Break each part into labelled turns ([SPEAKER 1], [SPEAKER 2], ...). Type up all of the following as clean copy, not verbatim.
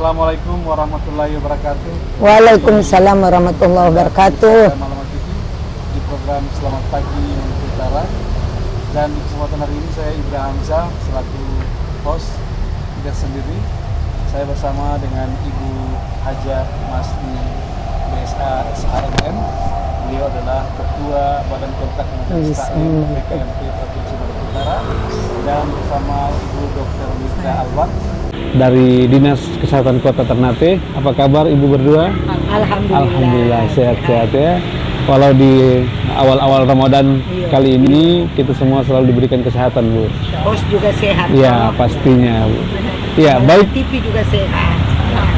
[SPEAKER 1] Assalamualaikum warahmatullahi wabarakatuh.
[SPEAKER 2] Waalaikumsalam warahmatullahi wabarakatuh.
[SPEAKER 1] Malam TV di program Selamat Pagi Maluku Utara. Dan di kesempatan hari ini saya Ibra Hamzah selaku host, tidak sendiri. Saya bersama dengan Ibu Haja Masni BSA SHMM. Beliau adalah Ketua Badan Kontak Majelis BKMT Provinsi Maluku Utara, dan bersama Ibu Dr. Mirza Alwan dari Dinas Kesehatan Kota Ternate. Apa kabar Ibu berdua? Alhamdulillah sehat-sehat ya. Walau di awal-awal Ramadan kali ini kita semua selalu diberikan kesehatan, Bu.
[SPEAKER 2] Host juga sehat.
[SPEAKER 1] Ya, pastinya, Bu. Ya, baik.
[SPEAKER 2] TV juga sehat.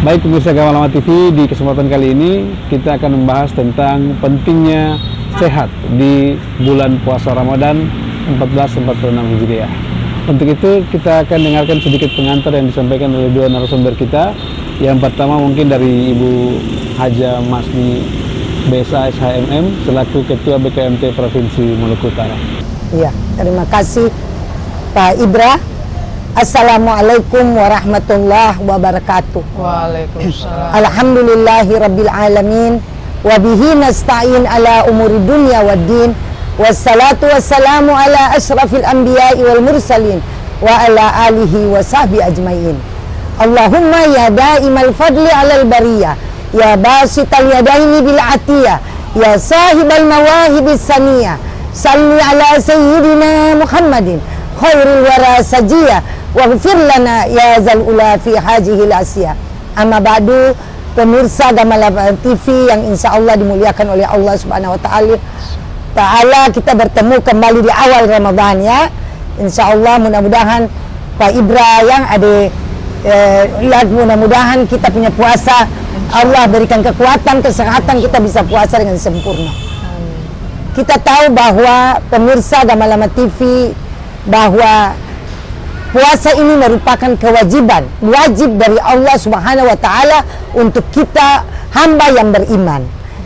[SPEAKER 1] Baik pemirsa Gamalama TV, di kesempatan kali ini kita akan membahas tentang pentingnya sehat di bulan puasa Ramadan 1446 Hijriah. Untuk itu kita akan dengarkan sedikit pengantar yang disampaikan oleh dua narasumber kita. Yang pertama mungkin dari Ibu Haja Masni BSA SHMM selaku Ketua BKMT Provinsi Maluku Utara.
[SPEAKER 2] Iya, terima kasih Pak Ibra. Assalamualaikum warahmatullahi wabarakatuh.
[SPEAKER 3] Waalaikumsalam.
[SPEAKER 2] Alhamdulillahi rabbil alamin wa bihi nasta'in ala umuri dunya waddin. Wassalatu wassalamu ala ashrafil anbiya'i wal mursalin wa ala alihi wa sahbihi ajmain. Allahumma ya da'imal fadli alal bariyah, ya basital yadaini bil atiyah, ya sahibal mawahibis saniyah, salli ala sayyidina Muhammadin khairul wara sajiyah, waghfir lana ya zal ula fi hajihil asiyah. Amma ba'du, pemirsa Gamalama TV yang insya Allah dimuliakan oleh Allah Subhanahu wa Ta'ala, kita bertemu kembali di awal Ramadan ya. Insya Allah mudah-mudahan Pak Ibra yang ada mudah-mudahan kita punya puasa, Allah berikan kekuatan, kesehatan, kita bisa puasa dengan sempurna. Kita tahu bahwa pemirsa Gamalama TV bahwa puasa ini merupakan kewajiban, wajib dari Allah Subhanahu wa Ta'ala untuk kita hamba yang beriman.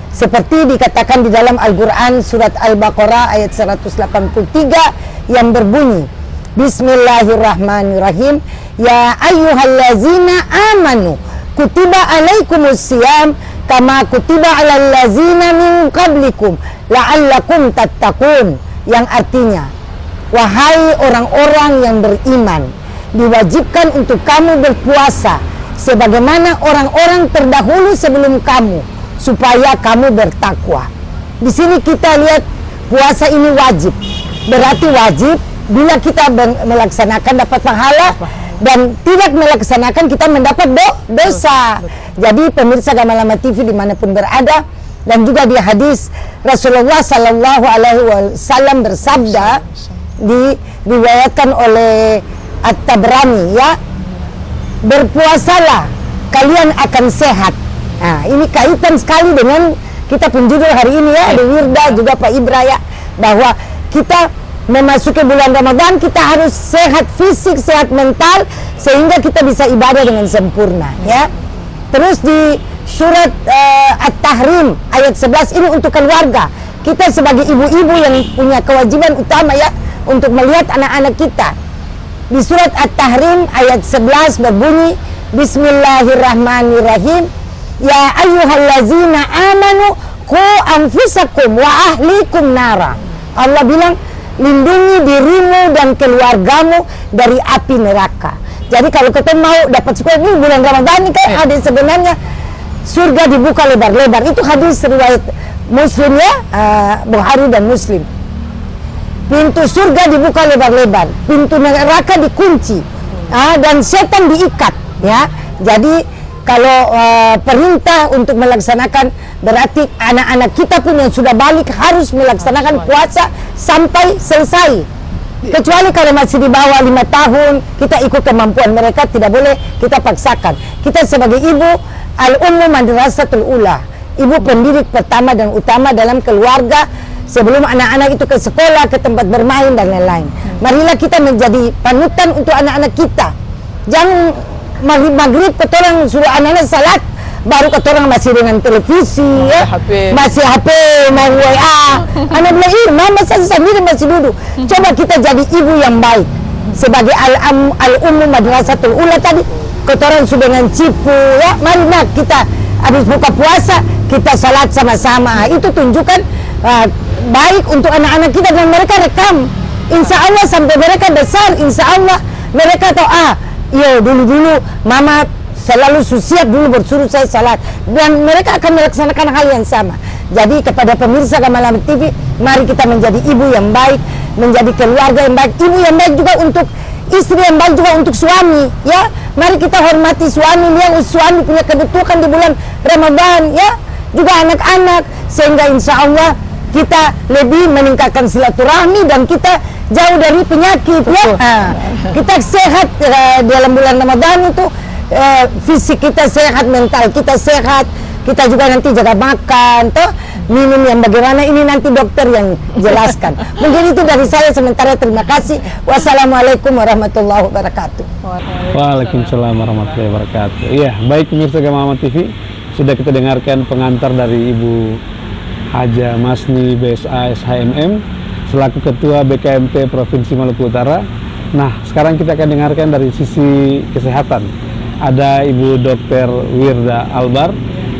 [SPEAKER 2] Seperti dikatakan di dalam Al-Quran surat Al-Baqarah ayat 183 yang berbunyi, Bismillahirrahmanirrahim, ya ayyuhallazina amanu kutiba alaikumusiyam kama kutiba alal lazina min qablikum la'allakum tattaqun, yang artinya, wahai orang-orang yang beriman, diwajibkan untuk kamu berpuasa sebagaimana orang-orang terdahulu sebelum kamu, supaya kamu bertakwa. Di sini kita lihat puasa ini wajib. Berarti wajib, bila kita melaksanakan dapat pahala, dan tidak melaksanakan kita mendapat dosa. Jadi pemirsa Gamalama TV dimanapun berada, dan juga di hadis Rasulullah Sallallahu Alaihi Wasallam bersabda, diriwayatkan oleh At-Tabrani ya, berpuasalah kalian akan sehat. Nah, ini kaitan sekali dengan kita penjudul hari ini ya, ada Wirda juga Pak Ibra ya, bahwa kita memasuki bulan Ramadan kita harus sehat fisik, sehat mental, sehingga kita bisa ibadah dengan sempurna ya. Terus di surat At-Tahrim ayat 11 ini untuk keluarga. Kita sebagai ibu-ibu yang punya kewajiban utama ya untuk melihat anak-anak kita. Di surat At-Tahrim ayat 11 berbunyi, Bismillahirrahmanirrahim, ya ayyuhallazina amanu qu anfusakum wa ahlikum nara. Allah bilang, lindungi dirimu dan keluargamu dari api neraka. Jadi kalau kita mau dapat sekolah ini bulan Ramadan ini kan ada sebenarnya surga dibuka lebar-lebar. Itu hadis riwayat Muslim ya, Bukhari dan Muslim. Pintu surga dibuka lebar-lebar, pintu neraka dikunci, dan setan diikat ya. Jadi kalau perintah untuk melaksanakan, berarti anak-anak kita pun yang sudah balik harus melaksanakan puasa sampai selesai. Kecuali kalau masih di bawah 5 tahun, kita ikut kemampuan mereka, tidak boleh kita paksakan. Kita sebagai ibu, al-ummu madrasatul ula, ibu pendidik pertama dan utama dalam keluarga, sebelum anak-anak itu ke sekolah, ke tempat bermain dan lain-lain. Marilah kita menjadi panutan untuk anak-anak kita. Jangan maghrib ketorang suruh anak-anak salat, baru ketorang masih dengan televisi ya, masih HP, main WA. Anak bilang, mama saya sendiri masih duduk. Coba kita jadi ibu yang baik sebagai al-ummu madrasatul ula tadi. kotoran su dengan cipu ya. Mari nak kita habis buka puasa kita salat sama-sama. Itu tunjukkan baik untuk anak-anak kita dan mereka rekam. Insya Allah sampai mereka besar, insya Allah mereka tahu yo dulu mama selalu siap dulu bersuruh saya salat, dan mereka akan melaksanakan hal yang sama. Jadi kepada pemirsa Gamalam TV, mari kita menjadi ibu yang baik, menjadi keluarga yang baik, ibu yang baik juga untuk istri yang baik juga untuk suami ya. Mari kita hormati suami, lihat suami punya kebutuhan di bulan Ramadan ya, juga anak-anak, sehingga insya Allah kita lebih meningkatkan silaturahmi dan kita jauh dari penyakit ya. Kita sehat dalam bulan Ramadan itu, fisik kita sehat, mental kita sehat, kita juga nanti jaga makan toh, minum yang bagaimana ini nanti dokter yang jelaskan. Mungkin itu dari saya sementara, terima kasih. Wassalamualaikum warahmatullahi wabarakatuh.
[SPEAKER 1] Waalaikumsalam warahmatullahi wabarakatuh. Iya, baik pemirsa Gamalam TV, sudah kita dengarkan pengantar dari Ibu Haja Masni BSA SHMM selaku Ketua BKMT Provinsi Maluku Utara. Nah, sekarang kita akan dengarkan dari sisi kesehatan. Ada Ibu Dr. Wirda Albar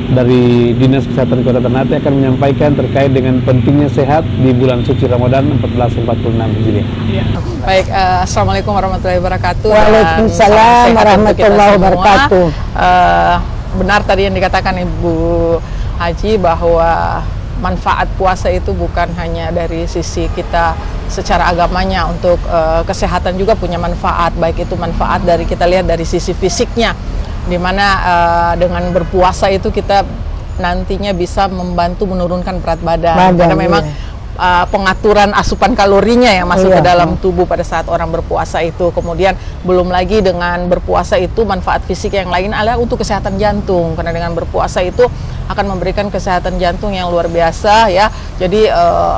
[SPEAKER 1] dari Dinas Kesehatan Kota Ternate akan menyampaikan terkait dengan pentingnya sehat di bulan suci Ramadan 1446 Hijriah.
[SPEAKER 3] Ya. Baik, Assalamualaikum warahmatullahi wabarakatuh.
[SPEAKER 2] Waalaikumsalam warahmatullahi wabarakatuh.
[SPEAKER 3] Benar tadi yang dikatakan Ibu Haji bahwa manfaat puasa itu bukan hanya dari sisi kita secara agamanya, untuk kesehatan juga punya manfaat, baik itu manfaat dari kita lihat dari sisi fisiknya, dimana dengan berpuasa itu kita nantinya bisa membantu menurunkan berat badan karena memang pengaturan asupan kalorinya yang masuk ke dalam tubuh pada saat orang berpuasa itu. Kemudian belum lagi dengan berpuasa itu manfaat fisik yang lain adalah untuk kesehatan jantung, karena dengan berpuasa itu akan memberikan kesehatan jantung yang luar biasa ya. Jadi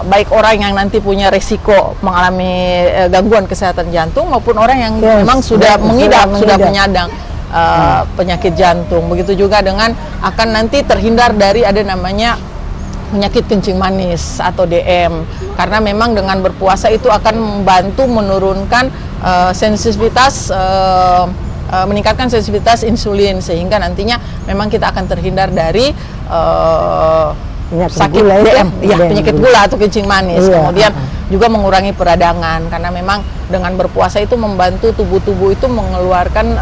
[SPEAKER 3] baik orang yang nanti punya resiko mengalami gangguan kesehatan jantung maupun orang yang memang sudah mengidap, sudah menyandang penyakit jantung. Begitu juga dengan akan nanti terhindar dari ada namanya penyakit kencing manis atau DM, karena memang dengan berpuasa itu akan membantu menurunkan sensitivitas, meningkatkan sensitivitas insulin, sehingga nantinya memang kita akan terhindar dari sakit DM, penyakit gula atau kencing manis. Kemudian juga mengurangi peradangan, karena memang dengan berpuasa itu membantu tubuh-tubuh itu mengeluarkan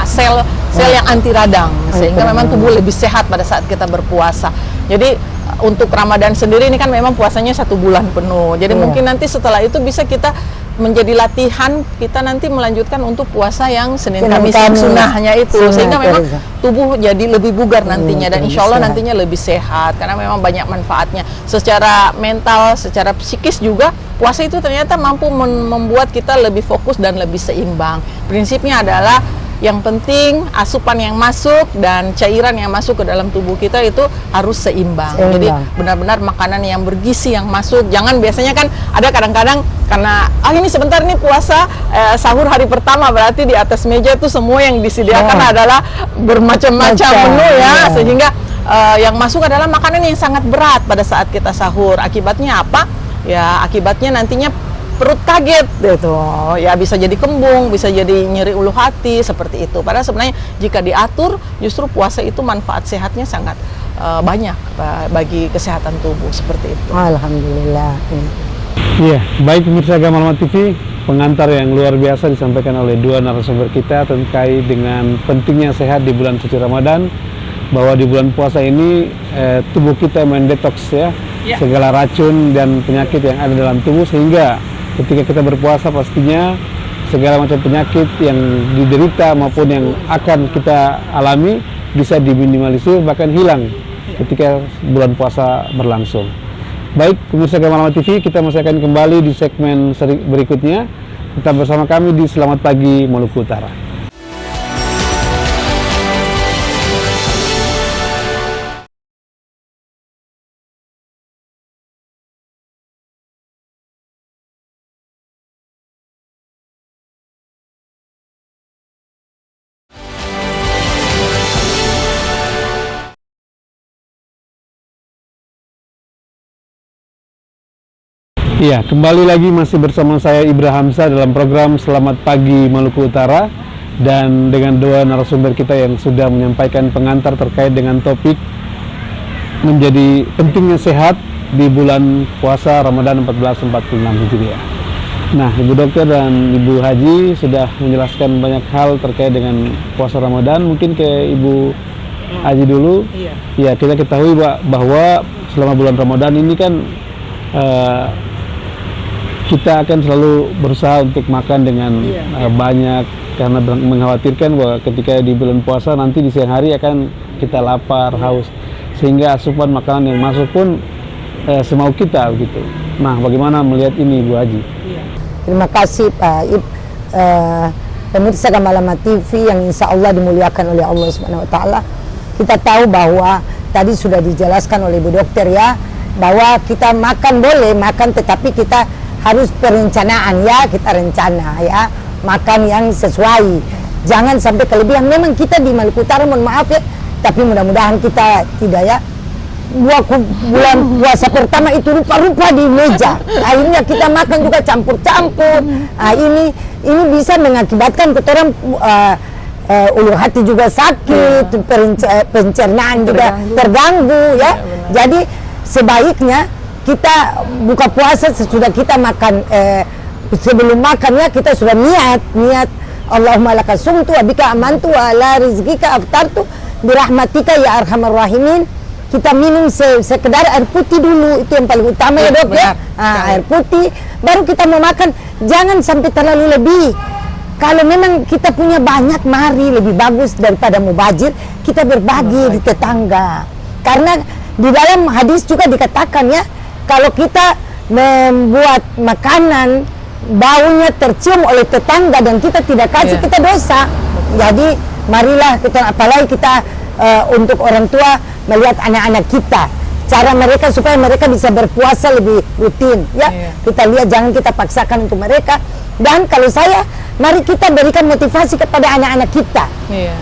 [SPEAKER 3] sel yang anti radang, sehingga memang tubuh lebih sehat pada saat kita berpuasa. Jadi untuk Ramadan sendiri ini kan memang puasanya 1 bulan penuh. Jadi mungkin nanti setelah itu bisa kita menjadi latihan kita nanti melanjutkan untuk puasa yang Senin Kamis yang sunnahnya itu, sehingga memang tubuh jadi lebih bugar nantinya, dan insya Allah nantinya lebih sehat, karena memang banyak manfaatnya secara mental, secara psikis juga. Puasa itu ternyata mampu membuat kita lebih fokus dan lebih seimbang. Prinsipnya adalah yang penting asupan yang masuk dan cairan yang masuk ke dalam tubuh kita itu harus seimbang. Jadi benar-benar makanan yang bergizi yang masuk. Jangan, biasanya kan ada kadang-kadang karena ini sebentar nih puasa, sahur hari pertama, berarti di atas meja itu semua yang disediakan adalah bermacam-macam menu ya, sehingga yang masuk adalah makanan yang sangat berat pada saat kita sahur. Akibatnya apa? Ya akibatnya nantinya perut kaget gitu ya, bisa jadi kembung, bisa jadi nyeri ulu hati seperti itu. Padahal sebenarnya jika diatur, justru puasa itu manfaat sehatnya sangat banyak bagi kesehatan tubuh seperti itu.
[SPEAKER 2] Alhamdulillah.
[SPEAKER 1] Iya, baik pemirsa Gamalam TV, pengantar yang luar biasa disampaikan oleh dua narasumber kita terkait dengan pentingnya sehat di bulan suci Ramadan, bahwa di bulan puasa ini tubuh kita mendetoks ya segala racun dan penyakit yang ada dalam tubuh, sehingga ketika kita berpuasa pastinya segala macam penyakit yang diderita maupun yang akan kita alami bisa diminimalisir, bahkan hilang ketika bulan puasa berlangsung. Baik pemirsa Gamalam TV, kita masih akan kembali di segmen berikutnya. Tetap bersama kami di Selamat Pagi Maluku Utara. Iya, kembali lagi masih bersama saya Ibra Hamzah dalam program Selamat Pagi Maluku Utara. dan dengan dua narasumber kita yang sudah menyampaikan pengantar terkait dengan topik menjadi pentingnya sehat di bulan puasa Ramadan 1446 Hijriah. Nah, Ibu Dokter dan Ibu Haji sudah menjelaskan banyak hal terkait dengan puasa Ramadan. Mungkin ke Ibu Haji dulu.
[SPEAKER 3] Iya.
[SPEAKER 1] Ya, kita ketahui bahwa selama bulan Ramadan ini kan kita akan selalu berusaha untuk makan dengan banyak, karena mengkhawatirkan bahwa ketika di bulan puasa nanti di siang hari akan kita lapar, haus, sehingga asupan makanan yang masuk pun semau kita begitu. Nah, bagaimana melihat ini, Bu Haji?
[SPEAKER 2] Terima kasih Pak Ib, pemirsa Gamalama TV yang insya Allah dimuliakan oleh Allah Subhanahu Wa Taala. Kita tahu bahwa tadi sudah dijelaskan oleh Bu Dokter ya, bahwa kita makan boleh makan, tetapi kita harus perencanaan ya, kita rencana ya, makan yang sesuai, jangan sampai kelebihan. Memang kita di Maluku Utara, mohon maaf ya, tapi mudah-mudahan kita tidak ya. Bulan puasa pertama itu rupa-rupa di meja, akhirnya kita makan juga campur-campur. Nah, ini bisa mengakibatkan kotoran ulu hati juga sakit, pencernaan juga terganggu ya. Jadi sebaiknya kita buka puasa sesudah kita makan, sebelum makan ya kita sudah niat Allahumma laka sumtu wa bika amantu wa ala rizqika aftartu birahmatika ya arhamar rahimin. Kita minum sekedar air putih dulu, itu yang paling utama ya Dok ya. Air putih, baru kita mau makan. Jangan sampai terlalu lebih. Kalau memang kita punya banyak, mari lebih bagus daripada mubazir, kita berbagi di tetangga. Karena di dalam hadis juga dikatakan ya, kalau kita membuat makanan baunya tercium oleh tetangga dan kita tidak kasih, kita dosa. Jadi marilah kita, apalagi kita untuk orang tua melihat anak-anak kita, cara mereka supaya mereka bisa berpuasa lebih rutin ya. Kita lihat, jangan kita paksakan untuk mereka. Dan kalau saya, mari kita berikan motivasi kepada anak-anak kita,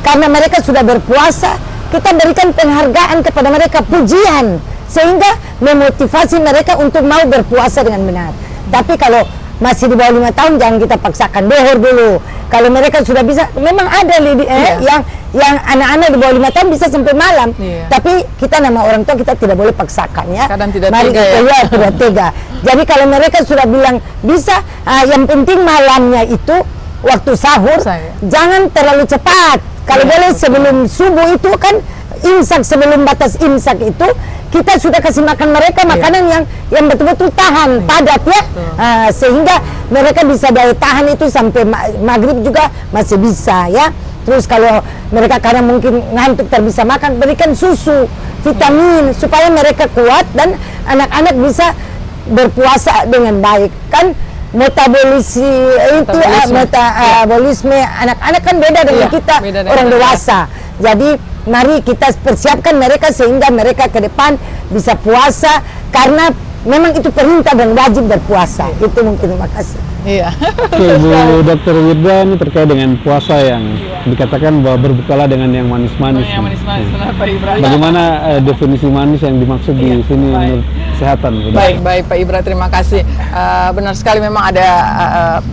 [SPEAKER 2] karena mereka sudah berpuasa, kita berikan penghargaan kepada mereka, pujian, sehingga memotivasi mereka untuk mau berpuasa dengan benar. Tapi kalau masih di bawah 5 tahun, jangan kita paksakan, dohor dulu. Kalau mereka sudah bisa, memang ada yang anak-anak di bawah 5 tahun bisa sampai malam. Tapi kita nama orang tua, kita tidak boleh paksakan ya.
[SPEAKER 3] Kadang tidak
[SPEAKER 2] mari
[SPEAKER 3] tega
[SPEAKER 2] kita,
[SPEAKER 3] ya.
[SPEAKER 2] tidak tega. Jadi kalau mereka sudah bilang bisa, yang penting malamnya itu waktu sahur, jangan terlalu cepat. Kalau boleh sebelum subuh itu kan imsak, sebelum batas imsak itu kita sudah kasih makan mereka makanan yang betul-betul tahan, padat ya, sehingga mereka bisa daya tahan itu sampai maghrib juga masih bisa ya. Terus kalau mereka karena mungkin ngantuk tak bisa makan, berikan susu, vitamin supaya mereka kuat dan anak-anak bisa berpuasa dengan baik. Kan metabolisme anak-anak kan beda dengan kita orang dewasa. Jadi mari kita persiapkan mereka sehingga mereka ke depan bisa puasa, karena memang itu perintah dan wajib berpuasa. Itu mungkin. Terima kasih.
[SPEAKER 3] Iya.
[SPEAKER 1] Oke, Bu Dokter Wirda, ini terkait dengan puasa yang dikatakan bahwa berbukalah dengan yang manis-manis.
[SPEAKER 3] Yang manis-manis, benar Pak Ibra.
[SPEAKER 1] Bagaimana definisi manis yang dimaksud di sini menurut kesehatan?
[SPEAKER 3] Baik Pak Ibra, terima kasih. Benar sekali, memang ada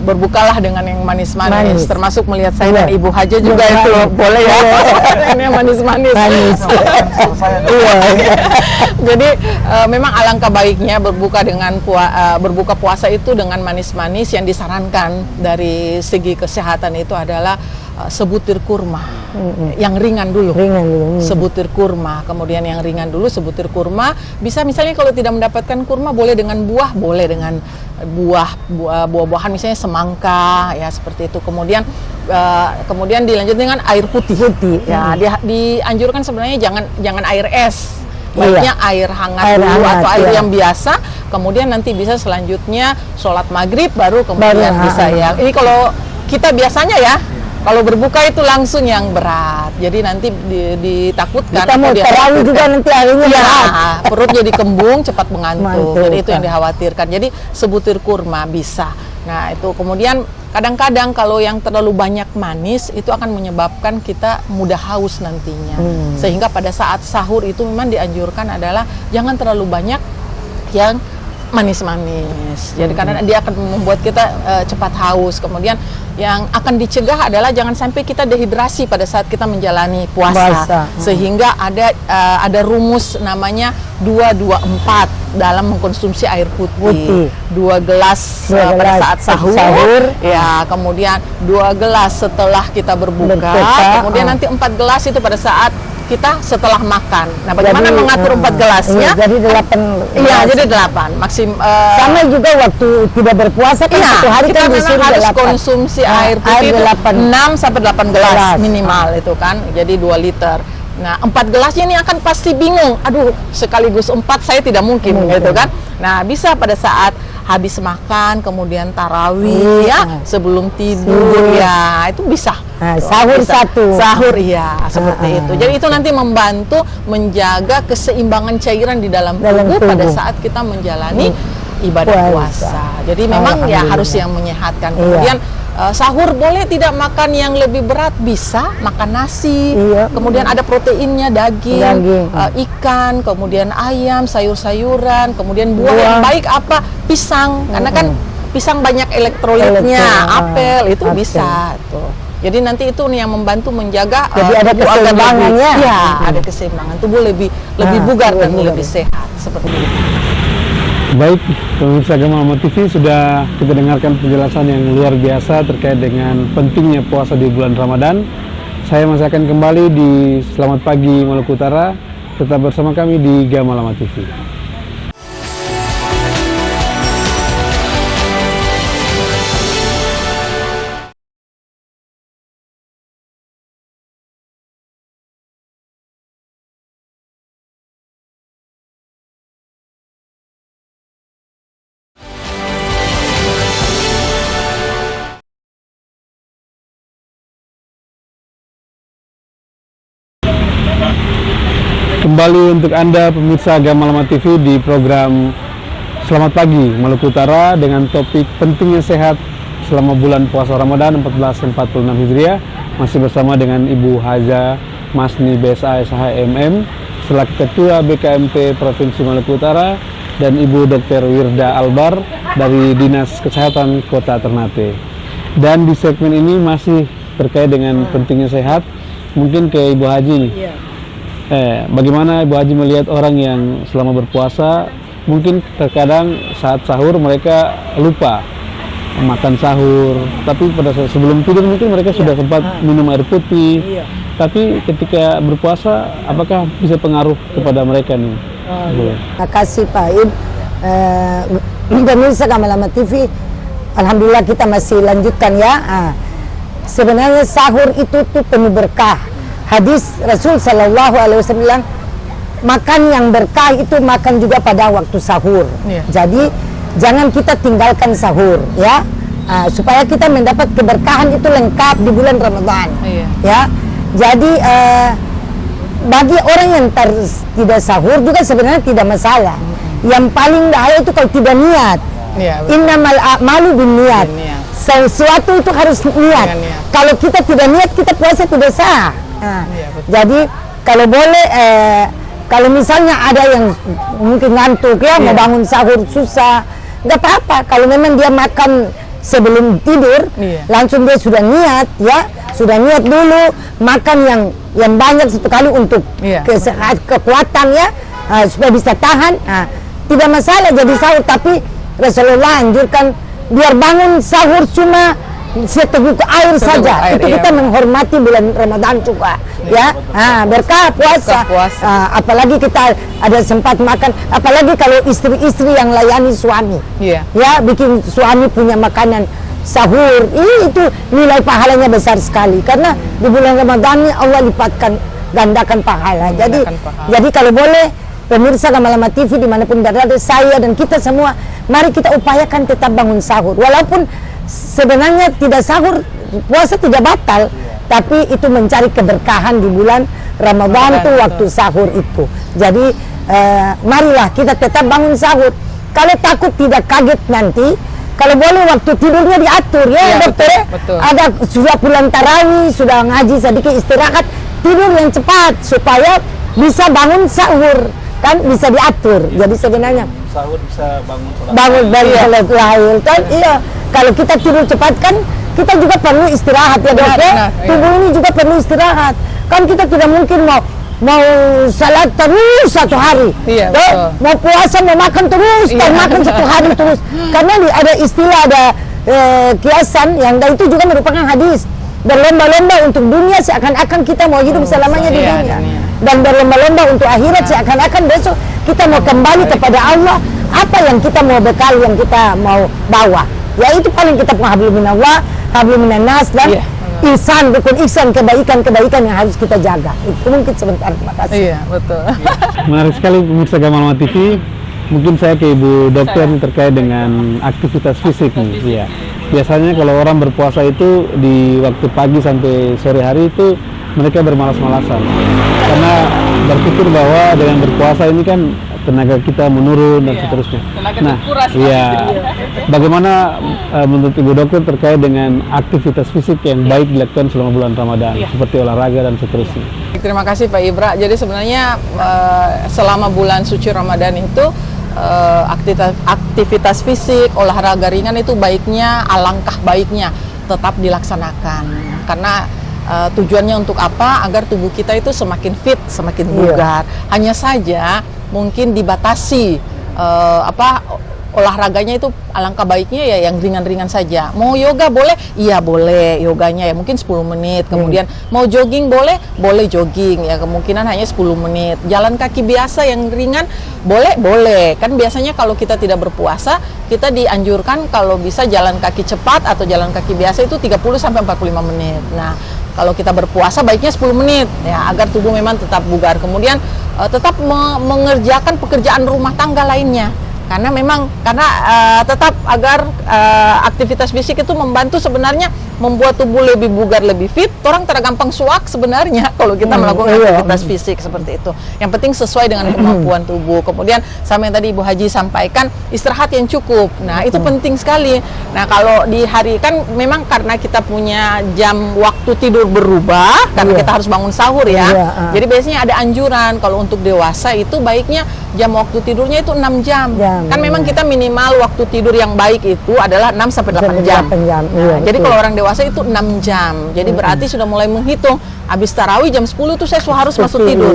[SPEAKER 3] berbukalah dengan yang manis-manis, termasuk melihat saya dan Ibu Haja juga itu boleh ya. Ini yang manis-manis. Jadi memang alangkah baiknya berbuka puasa itu dengan manis-manis. Yang disarankan dari segi kesehatan itu adalah sebutir kurma, yang ringan dulu. Sebutir kurma, kemudian yang ringan dulu sebutir kurma. Bisa misalnya kalau tidak mendapatkan kurma, boleh dengan buah, boleh dengan buah-buahan, misalnya semangka ya, seperti itu. Kemudian dilanjut dengan air putih. Ya, dianjurkan sebenarnya jangan air es. Baiknya air hangat dulu atau air yang biasa, kemudian nanti bisa selanjutnya sholat maghrib baru kemudian bisa ya. Ini kalau kita biasanya ya, kalau berbuka itu langsung yang berat, jadi nanti ditakutkan. Kita mau
[SPEAKER 2] terlalu juga nanti airnya berat.
[SPEAKER 3] Perut jadi kembung, cepat mengantuk. Jadi itu yang dikhawatirkan. Jadi sebutir kurma bisa. Nah itu kemudian kadang-kadang kalau yang terlalu banyak manis itu akan menyebabkan kita mudah haus nantinya. Sehingga pada saat sahur itu memang dianjurkan adalah jangan terlalu banyak yang manis-manis. Jadi karena dia akan membuat kita cepat haus. Kemudian yang akan dicegah adalah jangan sampai kita dehidrasi pada saat kita menjalani puasa. Sehingga ada rumus namanya 2-2-4 dalam mengkonsumsi air putih. 2 gelas pada saat sahur, ya, kemudian 2 gelas setelah kita berbuka, kemudian nanti 4 gelas itu pada saat kita setelah makan. Nah, bagaimana mengatur 4 gelasnya?
[SPEAKER 2] Jadi 8.
[SPEAKER 3] Iya, jadi 8
[SPEAKER 2] sama juga waktu tidak berpuasa kan satu hari
[SPEAKER 3] kita
[SPEAKER 2] kan
[SPEAKER 3] memang harus
[SPEAKER 2] 8.
[SPEAKER 3] konsumsi air putih itu 6 sampai 8 gelas minimal itu kan. Jadi 2 liter. Nah, 4 gelasnya ini akan pasti bingung. Aduh, sekaligus 4 saya tidak mungkin gitu kan. Nah, bisa pada saat habis makan, kemudian tarawih ya, sebelum tidur ya, itu bisa.
[SPEAKER 2] Sahur bisa.
[SPEAKER 3] Sahur iya, seperti itu. Jadi itu nanti membantu menjaga keseimbangan cairan di dalam tubuh pada saat kita menjalani ibadah puasa. Jadi memang ya harus yang menyehatkan. Kemudian sahur boleh tidak makan yang lebih berat, bisa makan nasi, kemudian ada proteinnya, daging. Ikan, kemudian ayam, sayur-sayuran, kemudian buah yang baik apa? Pisang, karena kan pisang banyak elektrolitnya, apel itu bisa tuh. Jadi nanti itu yang membantu menjaga
[SPEAKER 2] ada keseimbangannya.
[SPEAKER 3] Ya, ada keseimbangan, tubuh lebih bugar dan lebih sehat seperti itu.
[SPEAKER 1] Baik, pemirsa Gamal TV, sudah kita dengarkan penjelasan yang luar biasa terkait dengan pentingnya puasa di bulan Ramadan. Saya masih akan kembali di Selamat Pagi Maluku Utara. Tetap bersama kami di Gamal TV. Kembali untuk Anda pemirsa Gamal TV di program Selamat Pagi Maluku Utara dengan topik pentingnya sehat selama bulan puasa Ramadan 1446 Hijriah. Masih bersama dengan Ibu Haja Masni BSA SHMM selaku Ketua BKMP Provinsi Maluku Utara dan Ibu Dr. Wirda Albar dari Dinas Kesehatan Kota Ternate. Dan di segmen ini masih terkait dengan pentingnya sehat. Mungkin ke Ibu Haji nih. Bagaimana Ibu Haji melihat orang yang selama berpuasa mungkin terkadang saat sahur mereka lupa makan sahur, tapi pada saat sebelum tidur mungkin mereka sudah sempat minum air putih. Tapi ketika berpuasa apakah bisa pengaruh kepada mereka nih?
[SPEAKER 2] Terima kasih Pak Ib. Pemirsa Gamal TV, alhamdulillah kita masih lanjutkan ya. Sebenarnya sahur itu tuh penuh berkah. Hadis Rasul Sallallahu Alaihi Wasallam, makan yang berkah itu makan juga pada waktu sahur. Jadi jangan kita tinggalkan sahur ya, supaya kita mendapat keberkahan itu lengkap di bulan Ramadan. Ya, jadi bagi orang yang tidak sahur juga sebenarnya tidak masalah. Yang paling bahaya itu kalau tidak niat. Innamal a'malu binniyat. Sesuatu itu harus niat. Kalau kita tidak niat, kita puasa tidak sah. Jadi kalau boleh kalau misalnya ada yang mungkin ngantuk ya, mau bangun sahur susah, nggak apa-apa. Kalau memang dia makan sebelum tidur, langsung dia sudah niat ya, sudah niat dulu makan yang banyak sekali untuk kekuatan ya, supaya bisa tahan. Tidak masalah jadi sahur, tapi Rasulullah anjurkan biar bangun sahur cuma seteguk air saja. Itu kita menghormati bulan Ramadan juga ya. Berkah puasa. Apalagi kita ada sempat makan, apalagi kalau istri-istri yang layani suami ya, bikin suami punya makanan sahur, itu nilai pahalanya besar sekali, karena di bulan Ramadan ini Allah lipatkan gandakan pahala. Jadi kalau boleh pemirsa Gamal TV dimanapun berada, saya dan kita semua, mari kita upayakan tetap bangun sahur. Walaupun sebenarnya tidak sahur, puasa tidak batal, tapi itu mencari keberkahan di bulan Ramadan tuh waktu sahur itu. Jadi marilah kita tetap bangun sahur. Kalau takut tidak kaget nanti, kalau boleh waktu tidurnya diatur ya, dokter. Betul. Ada sudah pulang tarawih, sudah ngaji sedikit istirahat, tidur yang cepat supaya bisa bangun sahur. kan bisa diatur. Jadi sebenarnya
[SPEAKER 1] Sahur bisa bangun sholat.
[SPEAKER 2] sholat lahir kan, iya. Kalau kita tidur cepat kan, kita juga perlu istirahat ya dok.
[SPEAKER 3] Benar,
[SPEAKER 2] Tubuh ini juga perlu istirahat. Kan kita tidak mungkin mau salat terus satu hari.
[SPEAKER 3] Iya,
[SPEAKER 2] Dok,
[SPEAKER 3] betul.
[SPEAKER 2] mau puasa mau makan terus,
[SPEAKER 3] Iya.
[SPEAKER 2] makan satu hari terus. Karena ada istilah, ada kiasan yang itu juga merupakan hadis. Berlomba-lomba untuk dunia seakan-akan kita mau hidup selamanya di
[SPEAKER 3] iya,
[SPEAKER 2] dunia.
[SPEAKER 3] dunia.
[SPEAKER 2] Dan berlomba-lomba untuk akhirat seakan-akan besok kita mau kembali kepada Allah. Apa yang kita mau bekal, yang kita mau bawa, ya itu paling kita punya hablum minallah, hablum minannas, dan
[SPEAKER 3] Iya,
[SPEAKER 2] ihsan, rukun ihsan, kebaikan-kebaikan yang harus kita jaga. Itu mungkin sebentar, terima kasih.
[SPEAKER 3] Iya, betul.
[SPEAKER 4] Menarik sekali pemirsa Gamal TV. Mungkin saya ke Ibu Dokter terkait dengan aktivitas fisik nih. Iya. Biasanya kalau orang berpuasa itu di waktu pagi sampai sore hari itu mereka bermalas-malasan. Karena berpikir bahwa dengan berpuasa ini kan tenaga kita menurun dan seterusnya. Nah, iya. Bagaimana menurut Ibu Dokter terkait dengan aktivitas fisik yang baik dilakukan selama bulan Ramadan, seperti olahraga dan seterusnya?
[SPEAKER 3] Terima kasih Pak Ibra. Jadi sebenarnya selama bulan suci Ramadan itu aktivitas fisik, olahraga ringan itu baiknya, alangkah baiknya tetap dilaksanakan. Karena tujuannya untuk apa? Agar tubuh kita itu semakin fit, semakin bugar. Hanya saja mungkin dibatasi olahraganya itu alangkah baiknya ya yang ringan-ringan saja. Mau yoga boleh? Iya boleh yoganya ya mungkin 10 menit. Kemudian mau jogging boleh? Boleh jogging ya kemungkinan hanya 10 menit. Jalan kaki biasa yang ringan boleh? Boleh. Kan biasanya kalau kita tidak berpuasa, kita dianjurkan kalau bisa jalan kaki cepat atau jalan kaki biasa itu 30 sampai 45 menit. Nah, kalau kita berpuasa baiknya 10 menit ya agar tubuh memang tetap bugar. Kemudian tetap mengerjakan pekerjaan rumah tangga lainnya. Karena memang tetap agar aktivitas fisik itu membantu sebenarnya membuat tubuh lebih bugar, lebih fit. Orang tergampang suak sebenarnya kalau kita melakukan aktivitas fisik seperti itu. Yang penting sesuai dengan kemampuan tubuh. Kemudian sama yang tadi Ibu Haji sampaikan, istirahat yang cukup. Nah, itu penting sekali. Nah, kalau di hari kan memang karena kita punya jam waktu tidur berubah karena kita harus bangun sahur ya. Jadi biasanya ada anjuran kalau untuk dewasa itu baiknya jam waktu tidurnya itu 6 jam. Kan memang kita minimal waktu tidur yang baik itu adalah 6 sampai 8 jam. Nah, jadi kalau orang dewasa itu 6 jam. Jadi berarti sudah mulai menghitung habis tarawih jam 10 itu saya harus masuk tidur.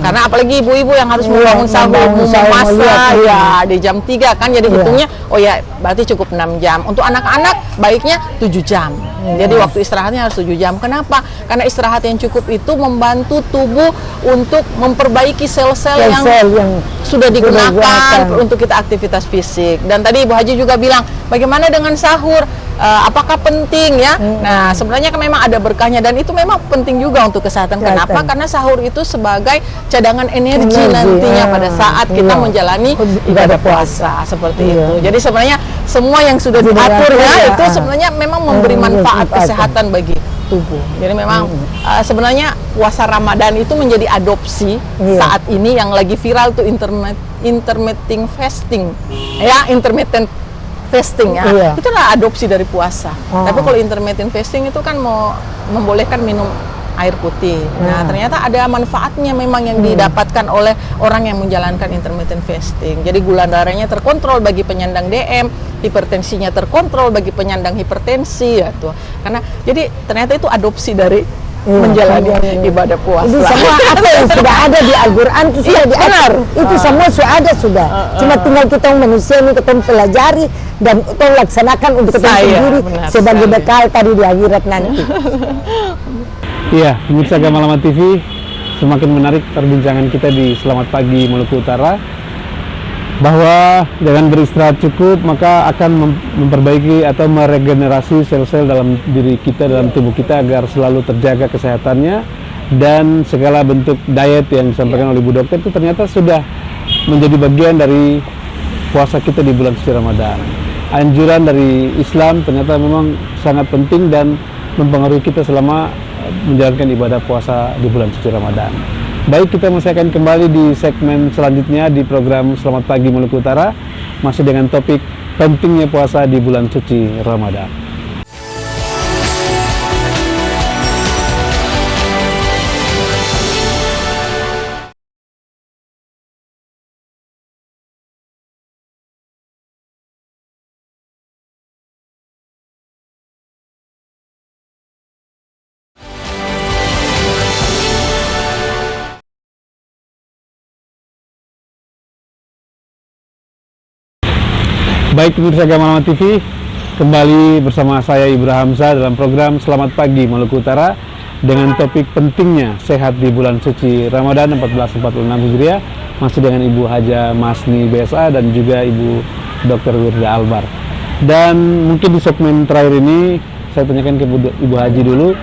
[SPEAKER 3] Karena apalagi ibu-ibu yang harus membangun sahur, memasak ya di jam 3 kan jadi hitungnya oh ya berarti cukup 6 jam. Untuk anak-anak baiknya 7 jam. Jadi waktu istirahatnya harus 7 jam. Kenapa? Karena istirahat yang cukup itu membantu tubuh untuk memperbaiki sel-sel yang sudah digunakan untuk kita aktivitas fisik. Dan tadi Ibu Haji juga bilang, bagaimana dengan sahur? Apakah penting ya? Nah, sebenarnya kan memang ada berkahnya dan itu memang penting juga untuk kesehatan. Kenapa? Karena sahur itu sebagai cadangan energi nantinya pada saat kita menjalani ibadah puasa seperti itu. Jadi sebenarnya semua yang sudah diatur ya itu sebenarnya memang memberi manfaat kesehatan bagi tubuh. Jadi memang sebenarnya puasa Ramadan itu menjadi adopsi saat ini yang lagi viral tuh intermittent fasting. Ya, intermittent fasting ya. Itu adalah adopsi dari puasa. Tapi kalau intermittent fasting itu kan mau membolehkan minum air putih. Nah, ternyata ada manfaatnya memang yang didapatkan oleh orang yang menjalankan intermittent fasting. Jadi gula darahnya terkontrol bagi penyandang DM, hipertensinya terkontrol bagi penyandang hipertensi ya tuh. Karena jadi ternyata itu adopsi dari menjalani ibadah puasa.
[SPEAKER 2] Jadi semua apa yang sudah ada di Al-Quran itu sudah diatur. Itu semua sudah. Cuma tinggal kita manusia ini kita pelajari dan kita laksanakan untuk kita sendiri sebagai bekal tadi di akhirat nanti.
[SPEAKER 4] Iya, pemirsa Gamal TV, semakin menarik perbincangan kita di Selamat Pagi Maluku Utara, bahwa dengan beristirahat cukup maka akan memperbaiki atau meregenerasi sel-sel dalam diri kita, dalam tubuh kita agar selalu terjaga kesehatannya, dan segala bentuk diet yang disampaikan oleh Bu Dokter itu ternyata sudah menjadi bagian dari puasa kita di bulan suci Ramadan. Anjuran dari Islam ternyata memang sangat penting dan mempengaruhi kita selama menjalankan ibadah puasa di bulan suci Ramadan. Baik, kita masih akan kembali di segmen selanjutnya di program Selamat Pagi Maluku Utara, masih dengan topik pentingnya puasa di bulan suci Ramadan. Baik pemirsa Gamalama TV, kembali bersama saya Ibrahim Hamzah dalam program Selamat Pagi Maluku Utara dengan topik pentingnya sehat di bulan suci Ramadan 1446 Hijriah, masih dengan Ibu Haja Masni BSA dan juga Ibu Dr. Wirda Albar. Dan mungkin di segmen terakhir ini saya tanyakan ke Ibu Haji dulu.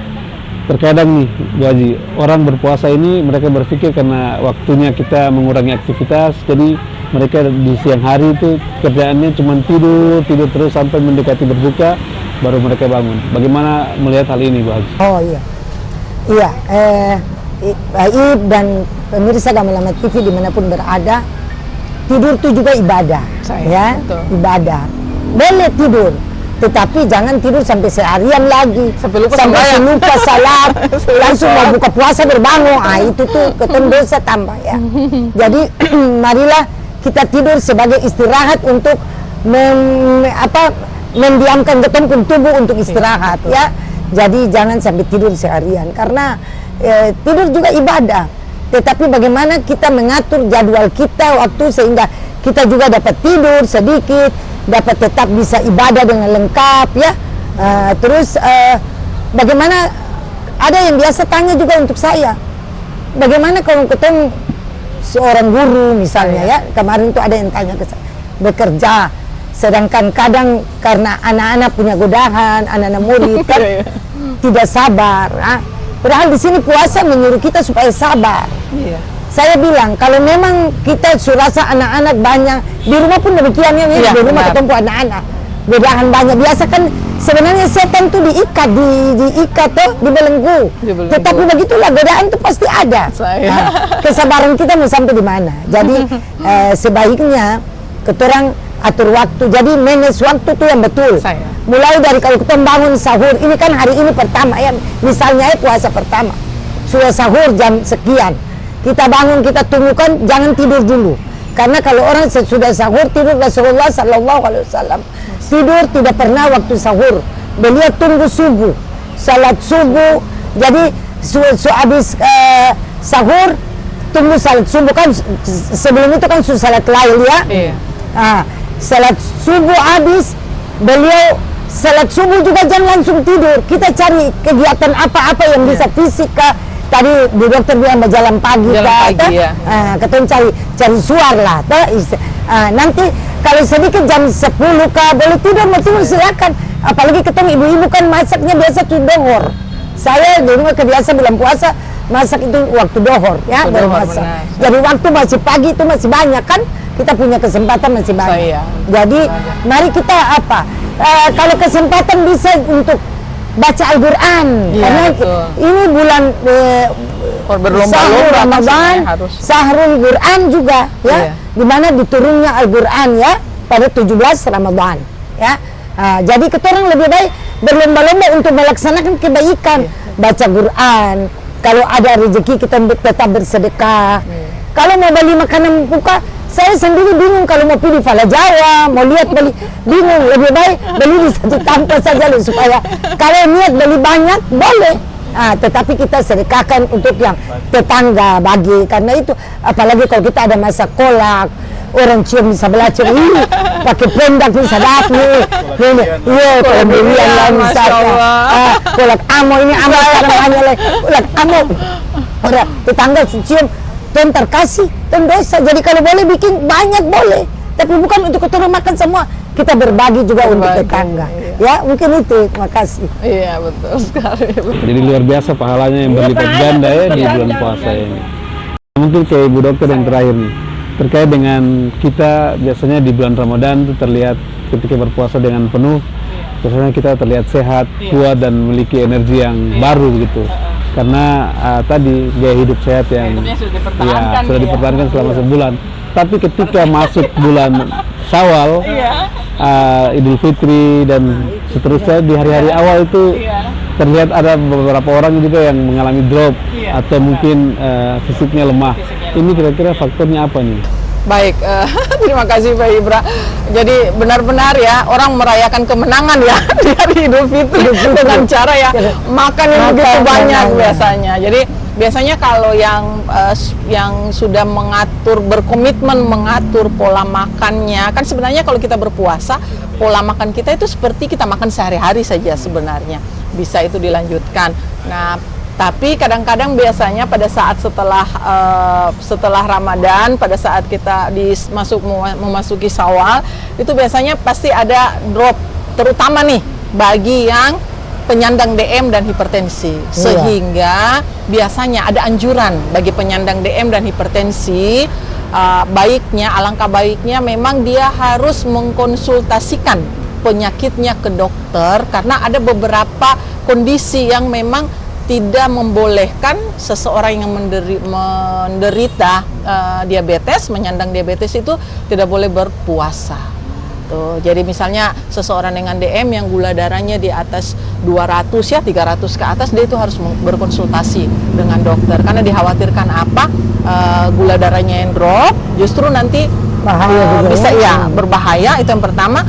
[SPEAKER 4] Terkadang nih Bu Haji, orang berpuasa ini mereka berpikir karena waktunya kita mengurangi aktivitas, jadi mereka di siang hari itu kerjaannya cuma tidur terus sampai mendekati berbuka baru mereka bangun. Bagaimana melihat hal ini Bu Haji?
[SPEAKER 2] Oh iya, iya. Baik dan pemirsa Gamalama TV dimanapun berada, tidur itu juga ibadah, ya,
[SPEAKER 3] betul.
[SPEAKER 2] Ibadah. Boleh tidur, tetapi jangan tidur sampai seharian lagi,
[SPEAKER 3] Sampai lupa
[SPEAKER 2] salat, langsung mau buka puasa berbangun. Itu tuh ketemu dosa tambah ya. Jadi marilah kita tidur sebagai istirahat untuk mendiamkan ketemu tubuh untuk istirahat ya. Jadi jangan sampai tidur seharian karena tidur juga ibadah. Tetapi bagaimana kita mengatur jadwal kita waktu sehingga kita juga dapat tidur sedikit, dapat tetap bisa ibadah dengan lengkap ya. Terus bagaimana, ada yang biasa tanya juga untuk saya, bagaimana kalau ketemu seorang guru misalnya ya, kemarin tuh ada yang tanya ke saya, bekerja sedangkan kadang karena anak-anak punya godaan, anak-anak murid kan tidak sabar. Padahal di sini puasa menyuruh kita supaya sabar. Saya bilang kalau memang kita surasa anak-anak banyak, di rumah pun demikian ya, di rumah ketemu anak-anak godaan banyak. Biasa kan sebenarnya setan tuh diikat, diikat tuh, dibelenggu. Tetapi begitulah, godaan tuh pasti ada. Kesabaran kita mau sampai di mana. Jadi sebaiknya ketorang atur waktu. Jadi manage waktu tuh yang betul. Mulai dari kalau kita bangun sahur, ini kan hari ini pertama ya, misalnya puasa pertama, sudah sahur jam sekian, kita bangun, kita tunggukan, jangan tidur dulu. Karena kalau orang sudah sahur tidur, Rasulullah SAW tidur tidak pernah waktu sahur. Beliau tunggu subuh, salat subuh. Jadi habis sahur tunggu salat subuh kan, sebelum itu kan salat lail ya. Salat subuh habis, beliau salat subuh juga jangan langsung tidur. Kita cari kegiatan apa-apa yang bisa fisika. Tadi Bu Dokter bilang berjalan pagi, ketemu cari suar lah. Nanti kalau sedikit jam 10 boleh tidur, mau tidur silakan. Apalagi ketemu ibu-ibu kan masaknya biasa tuh dohor. Saya di rumah kebiasa bulan puasa masak itu waktu dohor ya, baru masak. Jadi waktu masih pagi itu masih banyak kan, kita punya kesempatan masih banyak. Jadi mari kita kalau kesempatan bisa untuk baca Al-Quran, karena ini bulan sahur Ramadan, Sahrul Quran juga ya, dimana diturunnya Al-Quran ya pada 17 Ramadan ya. Jadi kita orang lebih baik berlomba-lomba untuk melaksanakan kebaikan, baca Quran. Kalau ada rezeki kita tetap bersedekah. Kalau mau beli makanan buka, saya sendiri bingung kalau mau pilih Fala Jawa, mau lihat beli, bingung. Lebih baik beli di satu tempat saja loh, supaya kalau niat beli banyak boleh. Tetapi kita sedekahkan untuk yang tetangga bagi, karena itu apalagi kalau kita ada masa kolak, orang cium di sebelah cium ini pakai pendak nih sadap nih, iya pembelian lah misalnya, kolak amo ini amo sekarang banyak lagi, kolak amo, orang tetangga cium, tuan terkasih, tuan dosa. Jadi kalau boleh bikin banyak boleh, tapi bukan untuk kita makan semua, kita berbagi juga untuk tetangga. Ya mungkin itu, terima kasih.
[SPEAKER 3] Iya betul sekali.
[SPEAKER 4] Jadi luar biasa pahalanya yang berlipat ganda ya di bulan puasa ini. Mungkin ke Ibu Dokter yang terakhir nih, terkait dengan kita biasanya di bulan Ramadan itu terlihat ketika berpuasa dengan penuh, biasanya kita terlihat sehat, kuat dan memiliki energi yang baru gitu. Karena tadi gaya hidup sehat yang sudah dipertahankan selama sebulan. Tapi ketika masuk bulan Syawal, Idul Fitri dan seterusnya di hari-hari awal itu terlihat ada beberapa orang juga yang mengalami drop atau mungkin fisiknya lemah. Ini kira-kira faktornya apa nih?
[SPEAKER 3] Baik, terima kasih Pak Ibra. Jadi benar-benar ya orang merayakan kemenangan ya di hari Idul Fitri dengan cara ya makan yang begitu banyak biasanya. Jadi biasanya kalau yang sudah berkomitmen mengatur pola makannya, kan sebenarnya kalau kita berpuasa, pola makan kita itu seperti kita makan sehari-hari saja sebenarnya, bisa itu dilanjutkan. Nah, tapi kadang-kadang biasanya pada saat setelah Ramadan, pada saat kita memasuki Syawal, itu biasanya pasti ada drop, terutama nih bagi yang penyandang DM dan hipertensi. Sehingga biasanya ada anjuran bagi penyandang DM dan hipertensi, alangkah baiknya memang dia harus mengkonsultasikan penyakitnya ke dokter, karena ada beberapa kondisi yang memang tidak membolehkan seseorang yang menderita diabetes, menyandang diabetes itu tidak boleh berpuasa. Tuh, jadi misalnya seseorang dengan DM yang gula darahnya di atas 200 ya, 300 ke atas, dia itu harus berkonsultasi dengan dokter, karena dikhawatirkan gula darahnya yang drop, justru nanti bisa berbahaya. Itu yang pertama,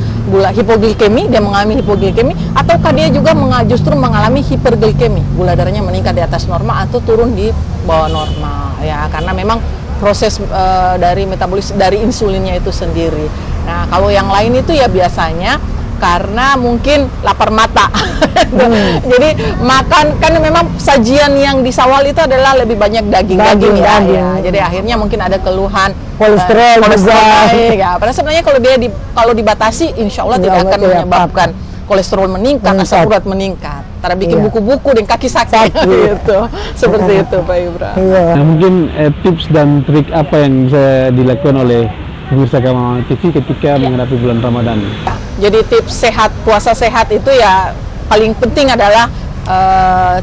[SPEAKER 3] hipoglikemi, dia mengalami hipoglikemi, ataukah dia juga justru mengalami hiperglikemi, gula darahnya meningkat di atas normal atau turun di bawah normal ya, karena memang proses dari metabolis dari insulinnya itu sendiri. Nah, kalau yang lain itu ya biasanya karena mungkin lapar mata. Jadi makan, kan memang sajian yang di Syawal itu adalah lebih banyak daging ya. Jadi akhirnya mungkin ada keluhan
[SPEAKER 2] kolesterol
[SPEAKER 3] naik ya. Padahal sebenarnya kalau dibatasi, insya Allah tidak akan menyebabkan kolesterol meningkat, asam urat meningkat. Tara bikin buku-buku dan kaki sakit gitu. Seperti itu Pak Ibra.
[SPEAKER 4] Nah, mungkin tips dan trik apa yang bisa dilakukan oleh pemirsa Gamal TV ketika menghadapi bulan Ramadan?
[SPEAKER 3] Jadi tips sehat, puasa sehat itu ya paling penting adalah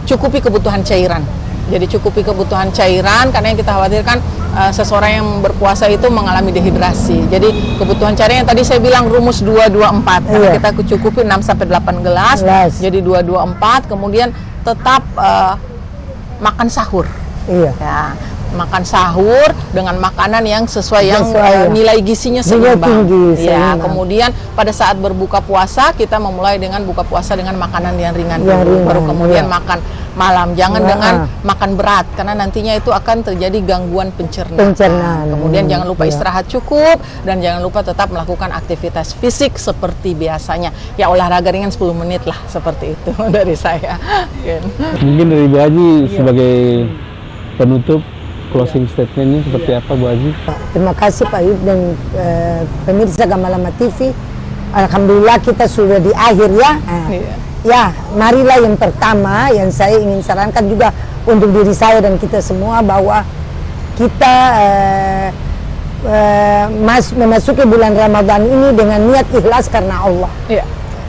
[SPEAKER 3] cukupi kebutuhan cairan. Jadi cukupi kebutuhan cairan, karena yang kita khawatirkan seseorang yang berpuasa itu mengalami dehidrasi. Jadi kebutuhan cairan yang tadi saya bilang rumus 224, karena kita cukupi 6-8 gelas. Jadi 224, kemudian tetap makan sahur. Ya, makan sahur dengan makanan yang sesuai nilai gizinya seimbang. Ya, kemudian pada saat berbuka puasa kita memulai dengan buka puasa dengan makanan yang ringan dulu, baru kemudian makan malam. Jangan dengan makan berat, karena nantinya itu akan terjadi gangguan pencernaan. Kemudian jangan lupa istirahat cukup, dan jangan lupa tetap melakukan aktivitas fisik seperti biasanya. Ya, olahraga ringan 10 menit lah, seperti itu dari saya.
[SPEAKER 4] Mungkin dari Bu Haji sebagai penutup, closing statementnya seperti apa Bu Haji?
[SPEAKER 2] Terima kasih Pak Yud dan pemirsa Gamalama TV. Alhamdulillah kita sudah di akhir ya. Ya, marilah yang pertama yang saya ingin sarankan juga untuk diri saya dan kita semua, bahwa kita memasuki bulan Ramadan ini dengan niat ikhlas karena Allah.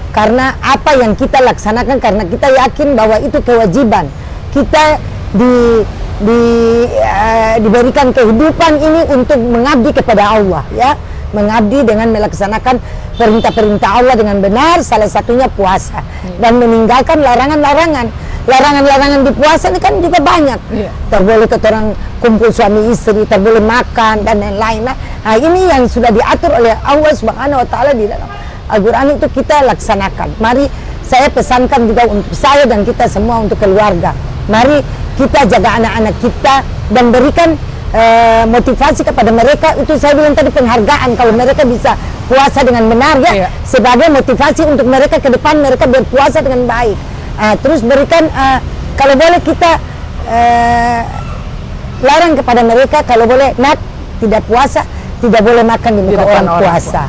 [SPEAKER 2] Karena apa yang kita laksanakan, karena kita yakin bahwa itu kewajiban kita diberikan kehidupan ini untuk mengabdi kepada Allah ya, mengabdi dengan melaksanakan perintah-perintah Allah dengan benar, salah satunya puasa, dan meninggalkan larangan-larangan. Larangan-larangan di puasa ini kan juga banyak. Terboleh orang kumpul suami istri, terboleh makan dan lain-lain. Nah, ini yang sudah diatur oleh Allah Subhanahu wa taala di dalam Al-Qur'an, itu kita laksanakan. Mari saya pesankan juga untuk saya dan kita semua, untuk keluarga. Mari kita jaga anak-anak kita dan berikan motivasi kepada mereka. Itu saya bilang tadi, penghargaan kalau mereka bisa puasa dengan benar ya, sebagai motivasi untuk mereka ke depan, mereka berpuasa dengan baik. Terus berikan kalau boleh kita larang kepada mereka, kalau boleh tidak puasa, tidak boleh makan di muka orang puasa.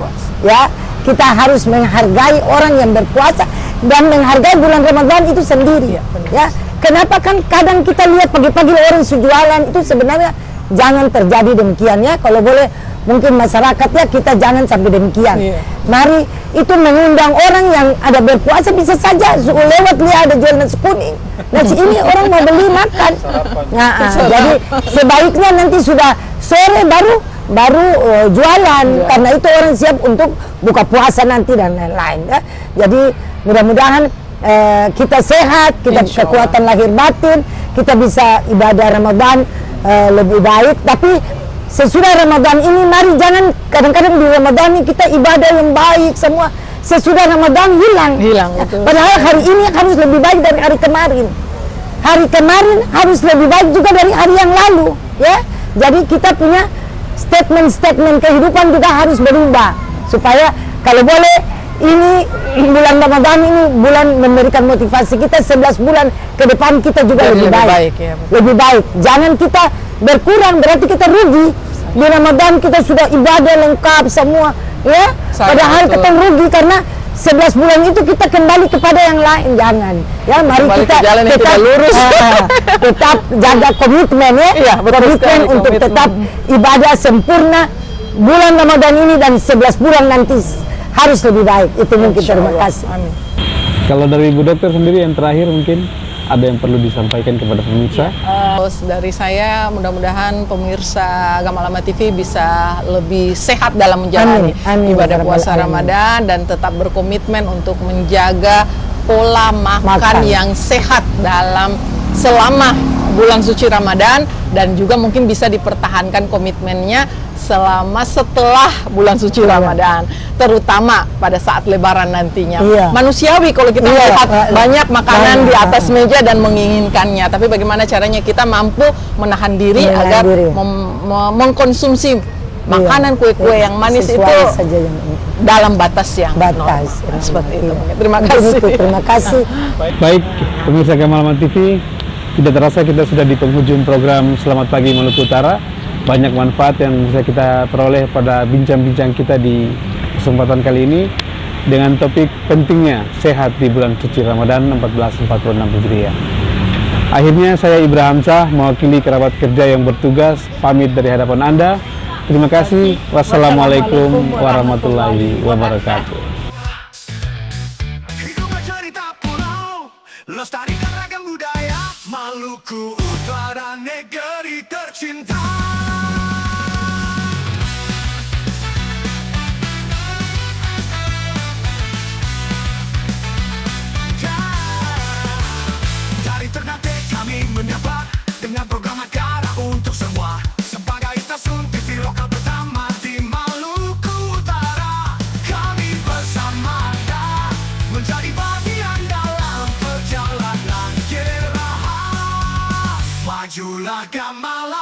[SPEAKER 2] Ya, kita harus menghargai orang yang berpuasa dan menghargai bulan Ramadan itu sendiri. Ya, kenapa kan kadang kita lihat pagi-pagi orang jualan, itu sebenarnya jangan terjadi demikian ya. Kalau boleh mungkin masyarakat ya, kita jangan sampai demikian. Mari itu mengundang orang yang ada berpuasa, bisa saja lewat lihat ada jual nasi kuning, nasi ini orang mau beli makan. Nah, jadi sebaiknya nanti sudah sore baru jualan, karena itu orang siap untuk buka puasa nanti dan lain-lain ya. Jadi mudah-mudahan kita sehat, kita kekuatan lahir batin, kita bisa ibadah Ramadan lebih baik. Tapi sesudah Ramadan ini, mari jangan kadang-kadang di Ramadan ini kita ibadah yang baik semua, sesudah Ramadan hilang. Padahal hari ini harus lebih baik dari hari kemarin. hari kemarin harus lebih baik juga dari hari yang lalu, ya. Jadi kita punya statement-statement kehidupan juga harus berubah supaya kalau boleh ini bulan Ramadan ini bulan memberikan motivasi kita 11 bulan ke depan kita juga lebih baik.
[SPEAKER 3] Ya,
[SPEAKER 2] lebih baik. Jangan kita berkurang berarti kita rugi. Di Ramadan kita sudah ibadah lengkap semua, ya. Padahal kita rugi karena 11 bulan itu kita kembali kepada yang lain. Jangan, ya. Mari
[SPEAKER 3] kembali
[SPEAKER 2] kita
[SPEAKER 3] ke jalan yang
[SPEAKER 2] tetap
[SPEAKER 3] tidak lurus.
[SPEAKER 2] Tetap jaga komitmen, ya.
[SPEAKER 3] Iya, betul
[SPEAKER 2] komitmen
[SPEAKER 3] sekali,
[SPEAKER 2] untuk
[SPEAKER 3] komitmen.
[SPEAKER 2] tetap ibadah sempurna bulan Ramadan ini dan 11 bulan nanti harus lebih baik. Itu mungkin. Terima kasih.
[SPEAKER 3] Amin.
[SPEAKER 4] Kalau dari Ibu Dokter sendiri yang terakhir mungkin ada yang perlu disampaikan kepada pemirsa?
[SPEAKER 3] Terus dari saya mudah-mudahan pemirsa Gamalama TV bisa lebih sehat dalam menjalani ibadah puasa Ramadan dan tetap berkomitmen untuk menjaga pola makan yang sehat dalam selama bulan suci Ramadan dan juga mungkin bisa dipertahankan komitmennya selama setelah bulan suci Ramadan, terutama pada saat Lebaran nantinya. Manusiawi kalau kita lihat banyak makanan di atas meja dan menginginkannya, tapi bagaimana caranya kita mampu menahan diri agar mengkonsumsi makanan kue-kue yang manis itu dalam batas yang normal. Seperti itu. Terima kasih.
[SPEAKER 2] Terima kasih.
[SPEAKER 4] Baik, pemirsa Gamalama TV, tidak terasa kita sudah di penghujung program Selamat Pagi Maluku Utara. Banyak manfaat yang bisa kita peroleh pada bincang-bincang kita di kesempatan kali ini dengan topik pentingnya sehat di bulan suci Ramadan 1446 Hijriah. Akhirnya saya Ibrahim Hamzah mewakili kerabat kerja yang bertugas pamit dari hadapan Anda. Terima kasih. Wassalamualaikum warahmatullahi wabarakatuh.
[SPEAKER 5] Lestarikan ragam budaya Maluku Utara, negeri tercinta. Dari Ternate kami menyapa dengan program acara untuk semua. Sebagai stasiun TV lokal pertama di Maluku Utara, kami bersama Anda menjadi bagian dalam perjalanan Majulah Gamalama.